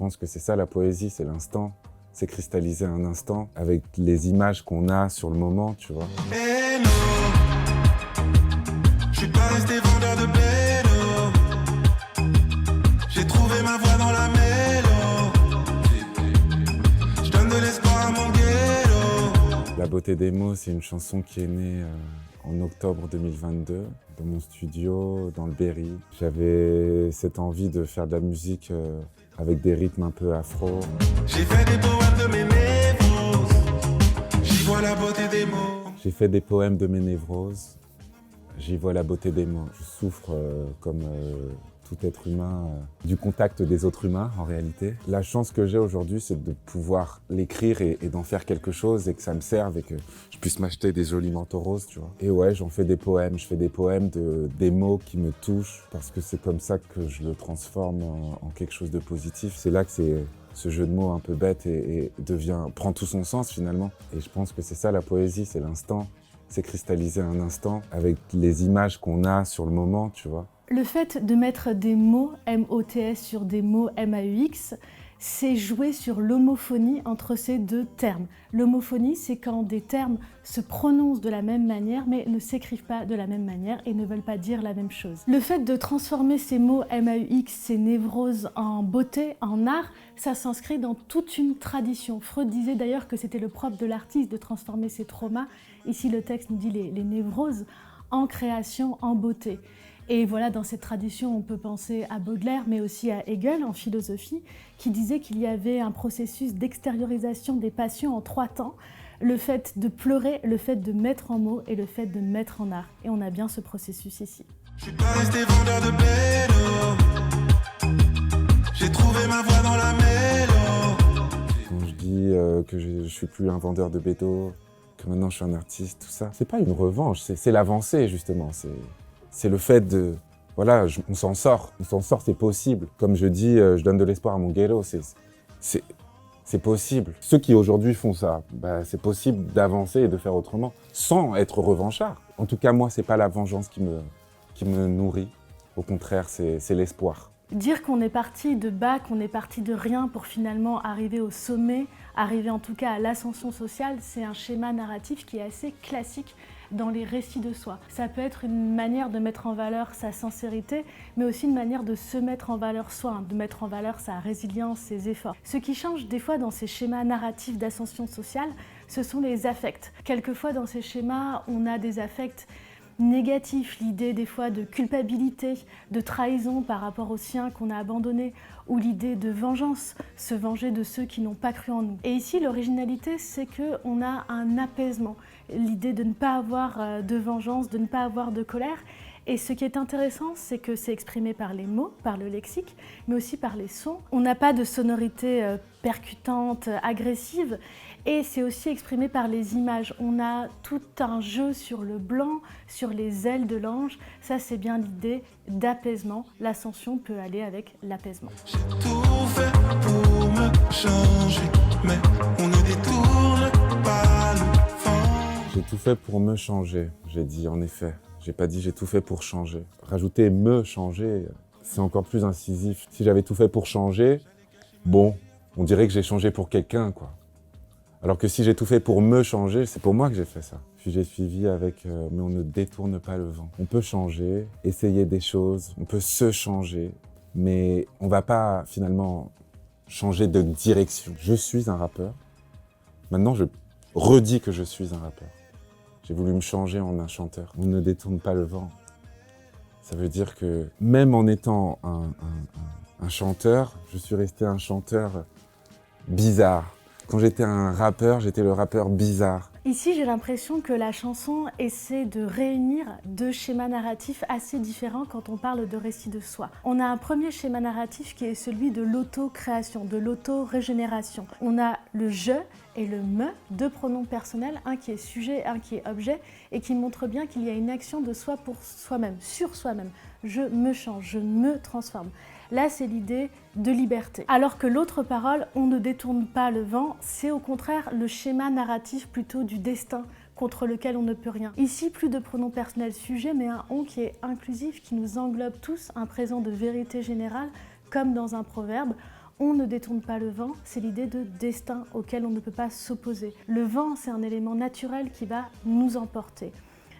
pense que c'est ça la poésie, c'est l'instant. C'est cristalliser un instant avec les images qu'on a sur le moment, tu vois. Hello, je suis pas resté vendeur de bédo. J'ai trouvé ma voix dans la mélo. Je donne de l'espoir à mon ghetto. La beauté des mots, c'est une chanson qui est née en octobre 2022, dans mon studio, dans le Berry. J'avais cette envie de faire de la musique avec des rythmes un peu afro. J'ai fait des poèmes de mes névroses. J'y vois la beauté des mots. J'ai fait des poèmes de mes névroses. J'y vois la beauté des mots. Je souffre comme tout être humain du contact des autres humains en réalité. La chance que j'ai aujourd'hui, c'est de pouvoir l'écrire et d'en faire quelque chose et que ça me serve et que je puisse m'acheter des jolis manteaux roses, tu vois. Et ouais, j'en fais des poèmes. Je fais des poèmes des mots qui me touchent parce que c'est comme ça que je le transforme en quelque chose de positif. C'est là que ce jeu de mots un peu bête et prend tout son sens finalement. Et je pense que c'est ça la poésie, c'est l'instant. C'est cristalliser un instant avec les images qu'on a sur le moment, tu vois. Le fait de mettre des mots M-O-T-S sur des mots M-A-U-X, c'est jouer sur l'homophonie entre ces deux termes. L'homophonie, c'est quand des termes se prononcent de la même manière, mais ne s'écrivent pas de la même manière et ne veulent pas dire la même chose. Le fait de transformer ces mots M-A-U-X, ces névroses, en beauté, en art, ça s'inscrit dans toute une tradition. Freud disait d'ailleurs que c'était le propre de l'artiste de transformer ses traumas. Ici, le texte nous dit les névroses en création, en beauté. Et voilà, dans cette tradition, on peut penser à Baudelaire, mais aussi à Hegel en philosophie, qui disait qu'il y avait un processus d'extériorisation des passions en 3 temps. Le fait de pleurer, le fait de mettre en mots et le fait de mettre en art. Et on a bien ce processus ici. Je suis pas resté vendeur de bédo. J'ai trouvé ma voix dans la mélo. Quand je dis que je suis plus un vendeur de bédo, que maintenant je suis un artiste, tout ça, c'est pas une revanche, c'est l'avancée justement. C'est le fait de... Voilà, on s'en sort, c'est possible. Comme je dis, je donne de l'espoir à mon ghetto, c'est possible. Ceux qui aujourd'hui font ça, c'est possible d'avancer et de faire autrement, sans être revanchard. En tout cas, moi, c'est pas la vengeance qui me nourrit. Au contraire, c'est l'espoir. Dire qu'on est parti de bas, qu'on est parti de rien pour finalement arriver au sommet, arriver en tout cas à l'ascension sociale, c'est un schéma narratif qui est assez classique dans les récits de soi. Ça peut être une manière de mettre en valeur sa sincérité, mais aussi une manière de se mettre en valeur soi, de mettre en valeur sa résilience, ses efforts. Ce qui change des fois dans ces schémas narratifs d'ascension sociale, ce sont les affects. Quelquefois dans ces schémas, on a des affects négatif, l'idée des fois de culpabilité, de trahison par rapport aux siens qu'on a abandonnés, ou l'idée de vengeance, se venger de ceux qui n'ont pas cru en nous. Et ici, l'originalité, c'est qu'on a un apaisement, l'idée de ne pas avoir de vengeance, de ne pas avoir de colère. Et ce qui est intéressant, c'est que c'est exprimé par les mots, par le lexique, mais aussi par les sons. On n'a pas de sonorité percutante, agressive, et c'est aussi exprimé par les images. On a tout un jeu sur le blanc, sur les ailes de l'ange. Ça, c'est bien l'idée d'apaisement. L'ascension peut aller avec l'apaisement. J'ai tout fait pour me changer, mais on ne détourne pas le vent. J'ai tout fait pour me changer, j'ai dit en effet. J'ai pas dit j'ai tout fait pour changer. Rajouter me changer, c'est encore plus incisif. Si j'avais tout fait pour changer, bon, on dirait que j'ai changé pour quelqu'un, quoi. Alors que si j'ai tout fait pour me changer, c'est pour moi que j'ai fait ça. Puis j'ai suivi avec mais on ne détourne pas le vent. On peut changer, essayer des choses, on peut se changer, mais on va pas finalement changer de direction. Je suis un rappeur. Maintenant, je redis que je suis un rappeur. J'ai voulu me changer en un chanteur. On ne détourne pas le vent. Ça veut dire que même en étant un chanteur, je suis resté un chanteur bizarre. Quand j'étais un rappeur, j'étais le rappeur bizarre. Ici, j'ai l'impression que la chanson essaie de réunir 2 schémas narratifs assez différents quand on parle de récit de soi. On a un premier schéma narratif qui est celui de l'auto-création, de l'auto-régénération. On a le « je » et le « me », 2 pronoms personnels, un qui est sujet, un qui est objet, et qui montrent bien qu'il y a une action de soi pour soi-même, sur soi-même. Je me change, je me transforme. Là, c'est l'idée de liberté. Alors que l'autre parole, on ne détourne pas le vent, c'est au contraire le schéma narratif plutôt du destin contre lequel on ne peut rien. Ici, plus de pronoms personnels sujet, mais un on qui est inclusif, qui nous englobe tous, un présent de vérité générale, comme dans un proverbe. on ne détourne pas le vent, c'est l'idée de destin auquel on ne peut pas s'opposer. Le vent, c'est un élément naturel qui va nous emporter.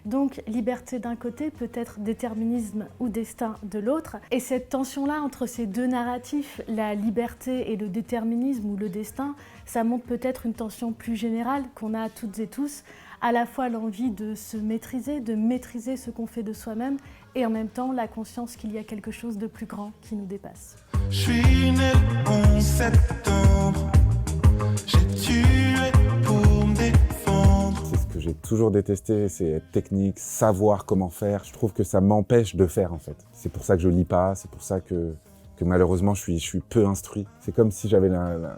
Donc liberté d'un côté, peut-être déterminisme ou destin de l'autre. Et cette tension-là entre ces deux narratifs, la liberté et le déterminisme ou le destin, ça montre peut-être une tension plus générale qu'on a toutes et tous, à la fois l'envie de se maîtriser, de maîtriser ce qu'on fait de soi-même, et en même temps la conscience qu'il y a quelque chose de plus grand qui nous dépasse. Je suis né le 11 septembre. J'ai tué pour me défendre. C'est ce que j'ai toujours détesté, c'est être technique, savoir comment faire. Je trouve que ça m'empêche de faire en fait. C'est pour ça que je lis pas, c'est pour ça que malheureusement je suis peu instruit. C'est comme si j'avais la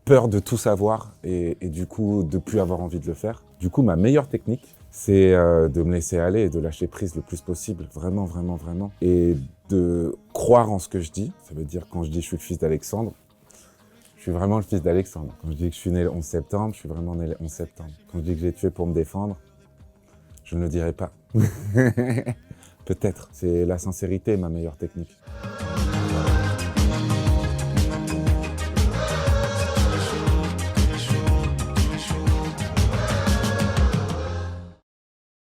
peur de tout savoir et du coup de plus avoir envie de le faire. Du coup, ma meilleure technique, c'est de me laisser aller et de lâcher prise le plus possible, vraiment, vraiment, vraiment. Et de croire en ce que je dis. Ça veut dire quand je dis je suis le fils d'Alexandre, je suis vraiment le fils d'Alexandre. Quand je dis que je suis né le 11 septembre, je suis vraiment né le 11 septembre. Quand je dis que j'ai tué pour me défendre, je ne le dirai pas. Peut-être. C'est la sincérité ma meilleure technique.